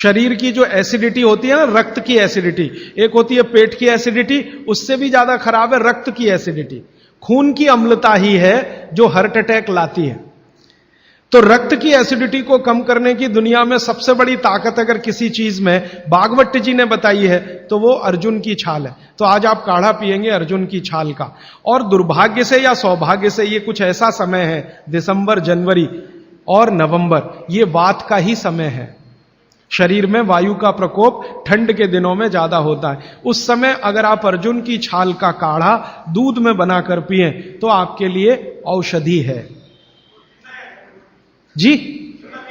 शरीर की जो एसिडिटी होती है ना, रक्त की एसिडिटी, एक होती है पेट की एसिडिटी, उससे भी ज्यादा खराब है रक्त की एसिडिटी। खून की अम्लता ही है जो हार्ट अटैक लाती है। तो रक्त की एसिडिटी को कम करने की दुनिया में सबसे बड़ी ताकत अगर किसी चीज में भागवत जी ने बताई है तो वो अर्जुन की छाल है। तो आज आप काढ़ा पिएंगे अर्जुन की छाल का। और दुर्भाग्य से या सौभाग्य से ये कुछ ऐसा समय है, दिसंबर, जनवरी और नवंबर, ये वात का ही समय है। शरीर में वायु का प्रकोप ठंड के दिनों में ज्यादा होता है। उस समय अगर आप अर्जुन की छाल का काढ़ा दूध में बनाकर पिएं तो आपके लिए औषधि है। जी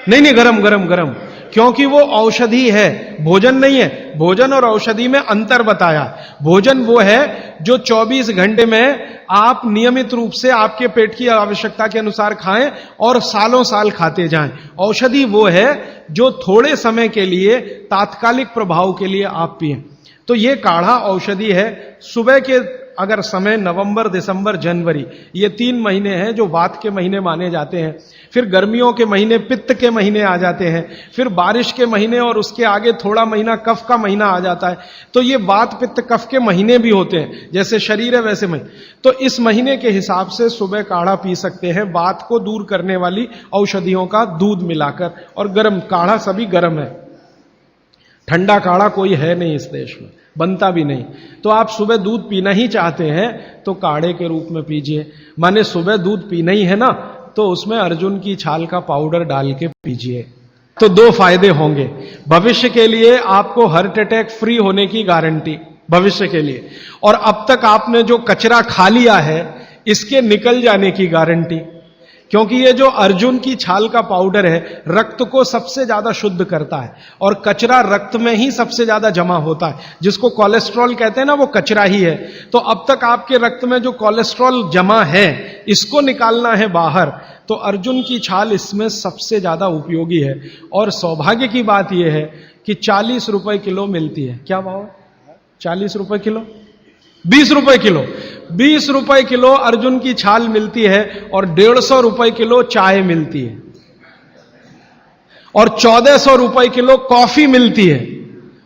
नहीं, गरम गरम गरम, क्योंकि वो औषधि है, भोजन नहीं है। भोजन और औषधि में अंतर बताया। भोजन वो है जो 24 घंटे में आप नियमित रूप से आपके पेट की आवश्यकता के अनुसार खाएं और सालों साल खाते जाएं। औषधि वो है जो थोड़े समय के लिए, तात्कालिक प्रभाव के लिए आप पिएं। तो ये काढ़ा औषधि है। सुबह के अगर समय नवंबर, दिसंबर, जनवरी, ये 3 महीने हैं जो वात के महीने माने जाते हैं। फिर गर्मियों के महीने पित्त के महीने आ जाते हैं। फिर बारिश के महीने और उसके आगे थोड़ा महीना कफ का महीना आ जाता है। तो ये वात पित्त कफ के महीने भी होते हैं, जैसे शरीर है वैसे महीने। तो इस महीने के हिसाब से सुबह काढ़ा पी सकते हैं, वात को दूर करने वाली औषधियों का दूध मिलाकर। और गर्म काढ़ा सभी गर्म है, ठंडा काढ़ा कोई है नहीं इस देश में, बनता भी नहीं। तो आप सुबह दूध पीना ही चाहते हैं तो काढ़े के रूप में पीजिए। माने सुबह दूध पीना ही है ना, तो उसमें अर्जुन की छाल का पाउडर डाल के पीजिए। तो 2 फायदे होंगे। भविष्य के लिए आपको हार्ट अटैक फ्री होने की गारंटी, भविष्य के लिए। और अब तक आपने जो कचरा खा लिया है इसके निकल जाने की गारंटी। क्योंकि ये जो अर्जुन की छाल का पाउडर है रक्त को सबसे ज्यादा शुद्ध करता है, और कचरा रक्त में ही सबसे ज्यादा जमा होता है। जिसको कोलेस्ट्रॉल कहते हैं ना, वो कचरा ही है। तो अब तक आपके रक्त में जो कोलेस्ट्रॉल जमा है इसको निकालना है बाहर, तो अर्जुन की छाल इसमें सबसे ज्यादा उपयोगी है। और सौभाग्य की बात यह है कि 40 रुपए किलो मिलती है। क्या भाव है? 40 रुपए किलो, 20 रुपए किलो, 20 रुपए किलो अर्जुन की छाल मिलती है। और 150 रुपए किलो चाय मिलती है, और 1400 रुपए किलो कॉफी मिलती है,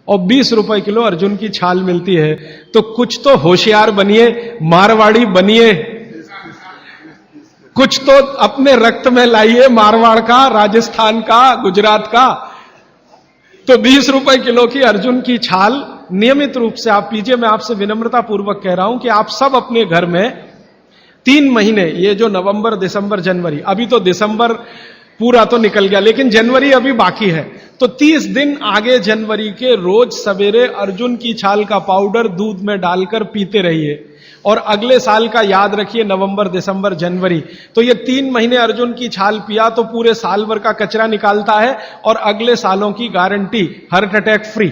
और 20 रुपए किलो अर्जुन की छाल मिलती है। तो कुछ तो होशियार बनिए, मारवाड़ी बनिए, कुछ तो अपने रक्त में लाइए, मारवाड़ का, राजस्थान का, गुजरात का। तो 20 रुपए किलो की अर्जुन की छाल नियमित रूप से आप पीजिए। मैं आपसे विनम्रता पूर्वक कह रहा हूं कि आप सब अपने घर में 3 महीने, ये जो नवंबर, दिसंबर, जनवरी, अभी तो दिसंबर पूरा तो निकल गया लेकिन जनवरी अभी बाकी है, तो 30 दिन आगे जनवरी के रोज सवेरे अर्जुन की छाल का पाउडर दूध में डालकर पीते रहिए। और अगले साल का याद रखिए, नवंबर, दिसंबर, जनवरी, तो ये 3 महीने अर्जुन की छाल पिया तो पूरे साल भर का कचरा निकालता है और अगले सालों की guarantee, heart attack free.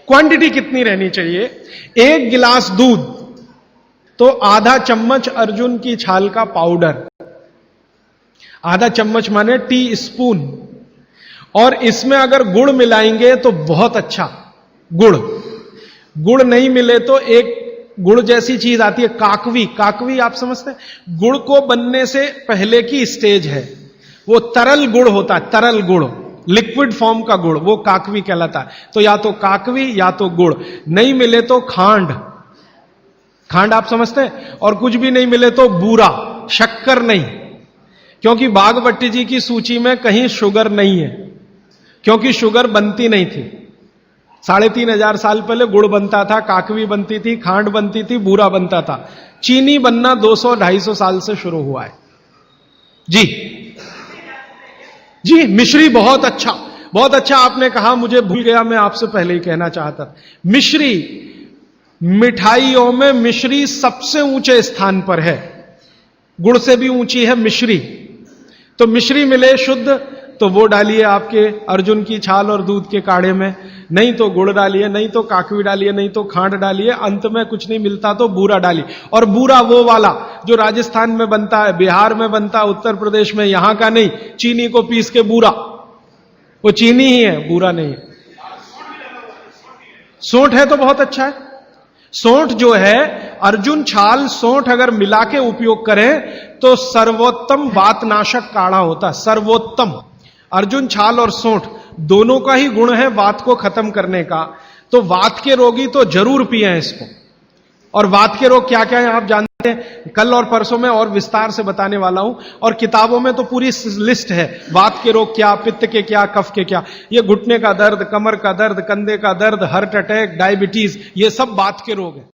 Quantity कितनी रहनी चाहिए? 1 गिलास दूध तो आधा चम्मच अर्जुन की छाल का पाउडर, आधा चम्मच माने टी स्पून। और इसमें अगर गुड़ मिलाएंगे तो बहुत अच्छा। गुड़ नहीं मिले तो एक गुड़ जैसी चीज आती है, काकवी। काकवी आप समझते हैं? गुड़ को बनने से पहले की स्टेज है, वो तरल गुड़ होता है, तरल गुड़, लिक्विड फॉर्म का गुड़, वो काकवी कहलाता है। तो या तो काकवी या तो गुड़, नहीं मिले तो खांड। खांड आप समझते हैं? और कुछ भी नहीं मिले तो बूरा, शक्कर नहीं, क्योंकि बागवती जी की सूची में कहीं शुगर नहीं है, क्योंकि शुगर बनती नहीं थी। 3500 साल पहले गुड़ बनता था, काकवी बनती थी, खांड बनती थी, बूरा बनता था। चीनी बनना 200-250 साल से शुरू हुआ है। जी, मिश्री बहुत अच्छा, बहुत अच्छा आपने कहा, मुझे भूल गया, मैं आपसे पहले ही कहना चाहता था। मिश्री, मिठाइयों में मिश्री सबसे ऊंचे स्थान पर है, गुड़ से भी ऊंची है मिश्री। तो मिश्री मिले शुद्ध तो वो डालिए आपके अर्जुन की छाल और दूध के काढ़े में, नहीं तो गुड़ डालिए, नहीं तो काकवी डालिए, नहीं तो खांड डालिए, अंत में कुछ नहीं मिलता तो बूरा डालिए। और बूरा वो वाला जो राजस्थान में बनता है, बिहार में बनता है, उत्तर प्रदेश में, यहां का नहीं, चीनी को पीस के बूरा, वो चीनी ही है, बूरा नहीं है। सोंठ है तो बहुत अच्छा है। सोंठ जो है, अर्जुन छाल सोंठ अगर मिला के उपयोग करें तो सर्वोत्तम वातनाशक काढ़ा होता है, सर्वोत्तम। अर्जुन छाल और सोंठ दोनों का ही गुण है वात को खत्म करने का। तो वात के रोगी तो जरूर पिए इसको। और वात के रोग क्या क्या है आप जानते हैं, कल और परसों में और विस्तार से बताने वाला हूं। और किताबों में तो पूरी लिस्ट है, वात के रोग क्या, पित्त के क्या, कफ के क्या। ये घुटने का दर्द, कमर का दर्द, कंधे का दर्द, हार्ट अटैक, डायबिटीज, ये सब वात के रोग है।